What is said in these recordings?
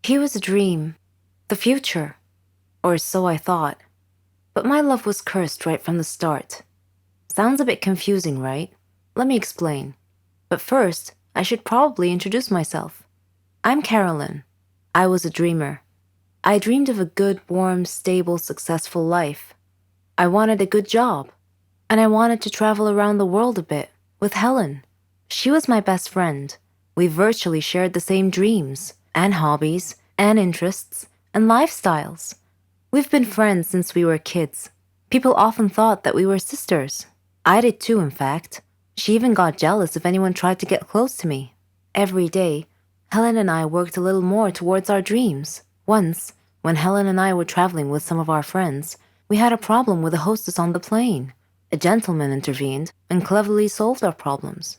He was a dream, the future, or so I thought. But my love was cursed right from the start. Sounds a bit confusing, right? Let me explain. But first, I should probably introduce myself. I'm Carolyn. I was a dreamer. I dreamed of a good, warm, stable, successful life. I wanted a good job, and I wanted to travel around the world a bit with Helen. She was my best friend. We virtually shared the same dreams, and hobbies, and interests, and lifestyles. We've been friends since we were kids. People often thought that we were sisters. I did too, in fact. She even got jealous if anyone tried to get close to me. Every day, Helen and I worked a little more towards our dreams. Once, when Helen and I were traveling with some of our friends, we had a problem with the hostess on the plane. A gentleman intervened and cleverly solved our problems.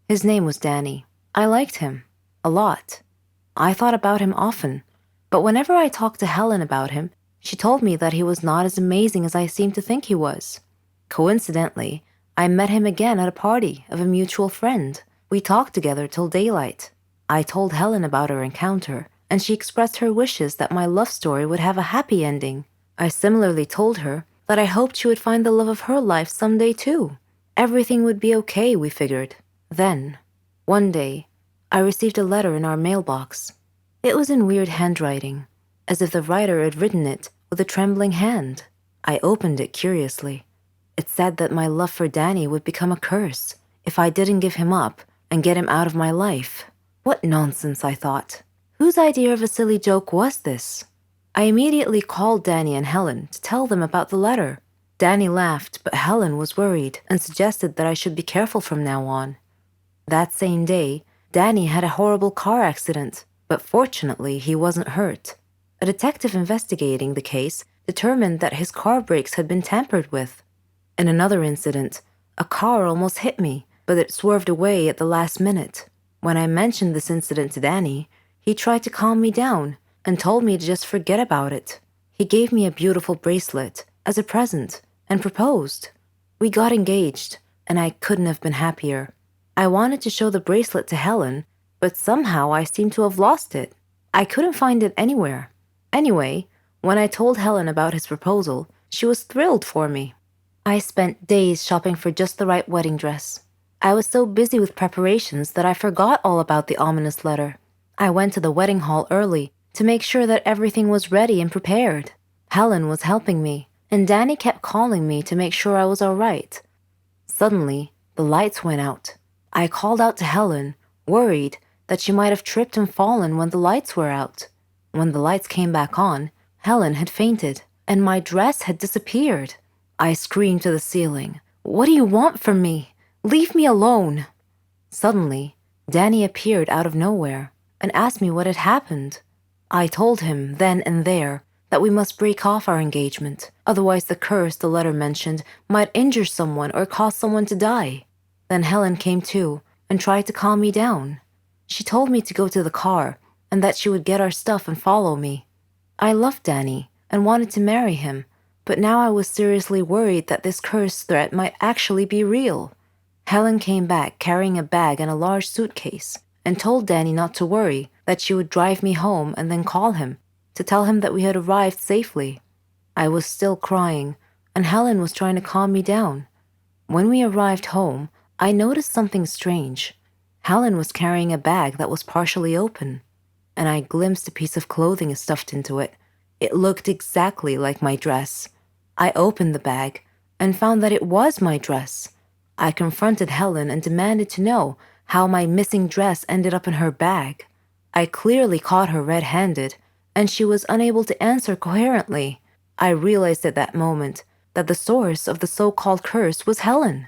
His name was Danny. I liked him. A lot. I thought about him often, but whenever I talked to Helen about him, she told me that he was not as amazing as I seemed to think he was. Coincidentally, I met him again at a party of a mutual friend. We talked together till daylight. I told Helen about our encounter, and she expressed her wishes that my love story would have a happy ending. I similarly told her that I hoped she would find the love of her life someday too. Everything would be okay, we figured. Then, one day, I received a letter in our mailbox. It was in weird handwriting, as if the writer had written it with a trembling hand. I opened it curiously. It said that my love for Danny would become a curse if I didn't give him up and get him out of my life. What nonsense, I thought. Whose idea of a silly joke was this? I immediately called Danny and Helen to tell them about the letter. Danny laughed, but Helen was worried and suggested that I should be careful from now on. That same day, Danny had a horrible car accident, but fortunately he wasn't hurt. A detective investigating the case determined that his car brakes had been tampered with. In another incident, a car almost hit me, but it swerved away at the last minute. When I mentioned this incident to Danny, he tried to calm me down and told me to just forget about it. He gave me a beautiful bracelet as a present and proposed. We got engaged, and I couldn't have been happier. I wanted to show the bracelet to Helen, but somehow I seemed to have lost it. I couldn't find it anywhere. Anyway, when I told Helen about his proposal, she was thrilled for me. I spent days shopping for just the right wedding dress. I was so busy with preparations that I forgot all about the ominous letter. I went to the wedding hall early to make sure that everything was ready and prepared. Helen was helping me, and Danny kept calling me to make sure I was all right. Suddenly, the lights went out. I called out to Helen, worried that she might have tripped and fallen when the lights were out. When the lights came back on, Helen had fainted, and my dress had disappeared. I screamed to the ceiling, "What do you want from me? Leave me alone!" Suddenly, Danny appeared out of nowhere and asked me what had happened. I told him then and there that we must break off our engagement, otherwise the curse the letter mentioned might injure someone or cause someone to die. Then Helen came too and tried to calm me down. She told me to go to the car and that she would get our stuff and follow me. I loved Danny and wanted to marry him, but now I was seriously worried that this curse threat might actually be real. Helen came back carrying a bag and a large suitcase and told Danny not to worry, that she would drive me home and then call him to tell him that we had arrived safely. I was still crying, and Helen was trying to calm me down. When we arrived home, I noticed something strange. Helen was carrying a bag that was partially open, and I glimpsed a piece of clothing stuffed into it. It looked exactly like my dress. I opened the bag and found that it was my dress. I confronted Helen and demanded to know how my missing dress ended up in her bag. I clearly caught her red-handed, and she was unable to answer coherently. I realized at that moment that the source of the so-called curse was Helen.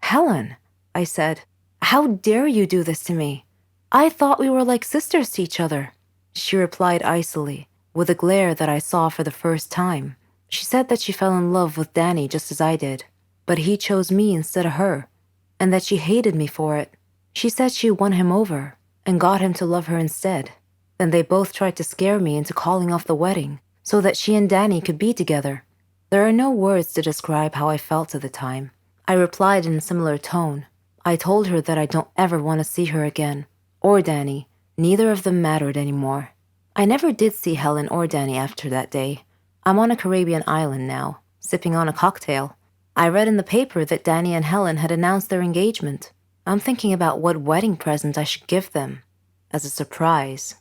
"Helen," I said, "how dare you do this to me? I thought we were like sisters to each other." She replied icily, with a glare that I saw for the first time. She said that she fell in love with Danny just as I did, but he chose me instead of her, and that she hated me for it. She said she won him over and got him to love her instead. Then they both tried to scare me into calling off the wedding so that she and Danny could be together. There are no words to describe how I felt at the time. I replied in a similar tone. I told her that I don't ever want to see her again, or Danny. Neither of them mattered anymore. I never did see Helen or Danny after that day. I'm on a Caribbean island now, sipping on a cocktail. I read in the paper that Danny and Helen had announced their engagement. I'm thinking about what wedding present I should give them as a surprise.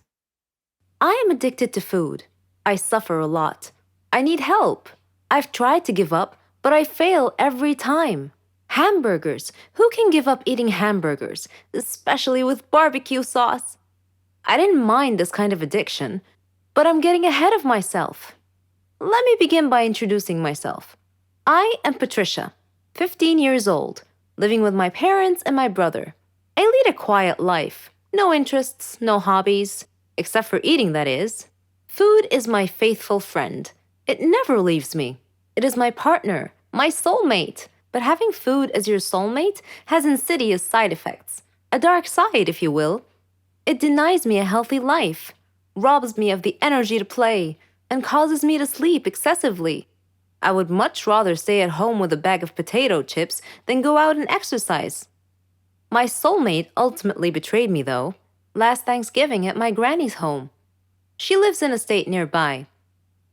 I am addicted to food. I suffer a lot. I need help. I've tried to give up, but I fail every time. Hamburgers. Who can give up eating hamburgers, especially with barbecue sauce? I didn't mind this kind of addiction, but I'm getting ahead of myself. Let me begin by introducing myself. I am Patricia, 15 years old, living with my parents and my brother. I lead a quiet life. No interests, no hobbies, except for eating, that is. Food is my faithful friend. It never leaves me. It is my partner, my soulmate. But having food as your soulmate has insidious side effects. A dark side, if you will. It denies me a healthy life, robs me of the energy to play, and causes me to sleep excessively. I would much rather stay at home with a bag of potato chips than go out and exercise. My soulmate ultimately betrayed me, though, last Thanksgiving at my granny's home. She lives in a state nearby.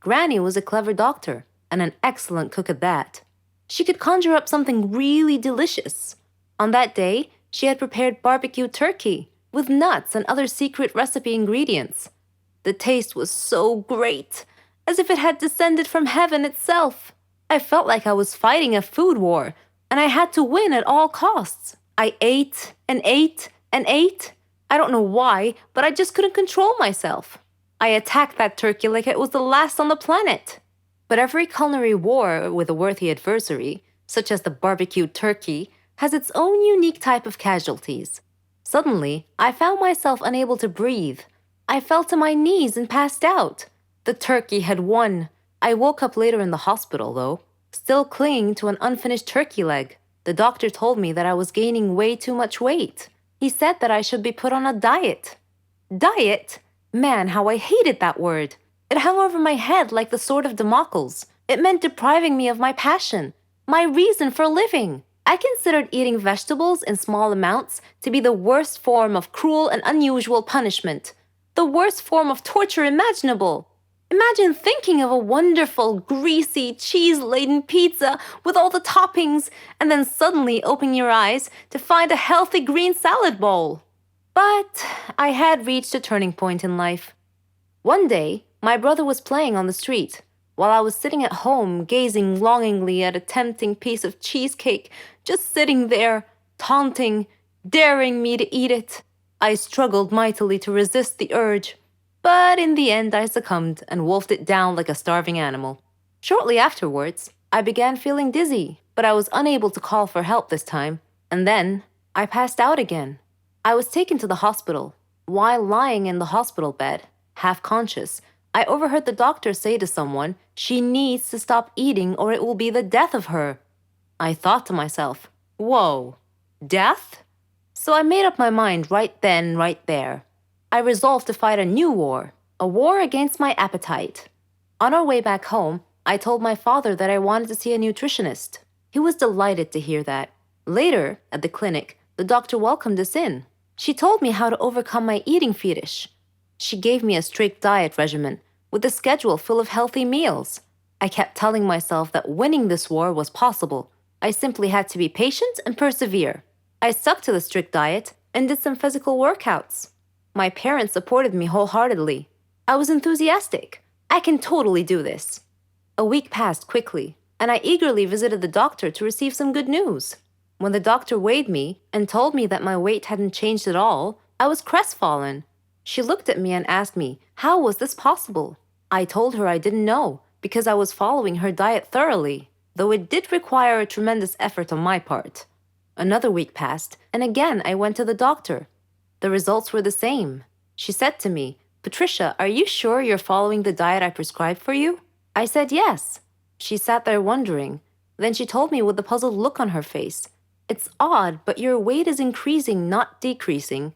Granny was a clever doctor and an excellent cook at that. She could conjure up something really delicious. On that day, she had prepared barbecue turkey with nuts and other secret recipe ingredients. The taste was so great, as if it had descended from heaven itself. I felt like I was fighting a food war, and I had to win at all costs. I ate and ate and ate. I don't know why, but I just couldn't control myself. I attacked that turkey like it was the last on the planet. But every culinary war with a worthy adversary, such as the barbecued turkey, has its own unique type of casualties. Suddenly, I found myself unable to breathe. I fell to my knees and passed out. The turkey had won. I woke up later in the hospital, though, still clinging to an unfinished turkey leg. The doctor told me that I was gaining way too much weight. He said that I should be put on a diet. Diet? Man, how I hated that word. It hung over my head like the sword of Damocles. It meant depriving me of my passion, my reason for living. I considered eating vegetables in small amounts to be the worst form of cruel and unusual punishment, the worst form of torture imaginable. Imagine thinking of a wonderful, greasy, cheese-laden pizza with all the toppings and then suddenly opening your eyes to find a healthy green salad bowl. But I had reached a turning point in life. One day, my brother was playing on the street, while I was sitting at home gazing longingly at a tempting piece of cheesecake, just sitting there, taunting, daring me to eat it. I struggled mightily to resist the urge, but in the end I succumbed and wolfed it down like a starving animal. Shortly afterwards, I began feeling dizzy, but I was unable to call for help this time, and then I passed out again. I was taken to the hospital. While lying in the hospital bed, half conscious, I overheard the doctor say to someone, "She needs to stop eating or it will be the death of her." I thought to myself, whoa, death? So I made up my mind right then, right there. I resolved to fight a new war, a war against my appetite. On our way back home, I told my father that I wanted to see a nutritionist. He was delighted to hear that. Later, at the clinic, the doctor welcomed us in. She told me how to overcome my eating fetish. She gave me a strict diet regimen with a schedule full of healthy meals. I kept telling myself that winning this war was possible. I simply had to be patient and persevere. I stuck to the strict diet and did some physical workouts. My parents supported me wholeheartedly. I was enthusiastic. I can totally do this. A week passed quickly, and I eagerly visited the doctor to receive some good news. When the doctor weighed me and told me that my weight hadn't changed at all, I was crestfallen. She looked at me and asked me, how was this possible? I told her I didn't know, because I was following her diet thoroughly, though it did require a tremendous effort on my part. Another week passed, and again I went to the doctor. The results were the same. She said to me, "Patricia, are you sure you're following the diet I prescribed for you?" I said yes. She sat there wondering. Then she told me with a puzzled look on her face, "It's odd, but your weight is increasing, not decreasing."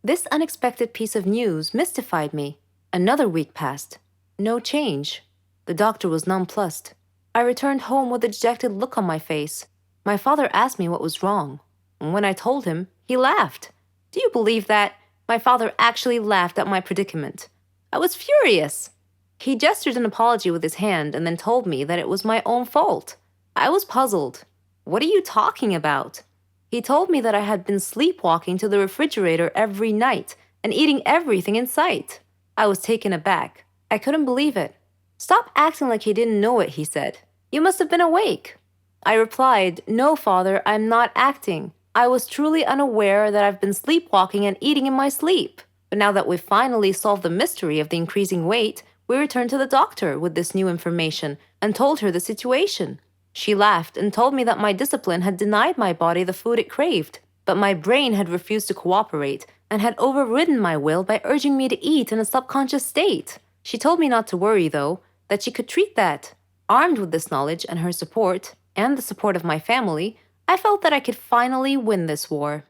This unexpected piece of news mystified me. Another week passed. No change. The doctor was nonplussed. I returned home with a dejected look on my face. My father asked me what was wrong. And when I told him, he laughed. Do you believe that? My father actually laughed at my predicament. I was furious. He gestured an apology with his hand and then told me that it was my own fault. I was puzzled. What are you talking about? He told me that I had been sleepwalking to the refrigerator every night and eating everything in sight. I was taken aback. I couldn't believe it. Stop acting like he didn't know it, he said. You must have been awake. I replied, No, Father, I'm not acting. I was truly unaware that I've been sleepwalking and eating in my sleep. But now that we've finally solved the mystery of the increasing weight, we returned to the doctor with this new information and told her the situation. She laughed and told me that my discipline had denied my body the food it craved, but my brain had refused to cooperate and had overridden my will by urging me to eat in a subconscious state. She told me not to worry, though, that she could treat that. Armed with this knowledge and her support, and the support of my family, I felt that I could finally win this war.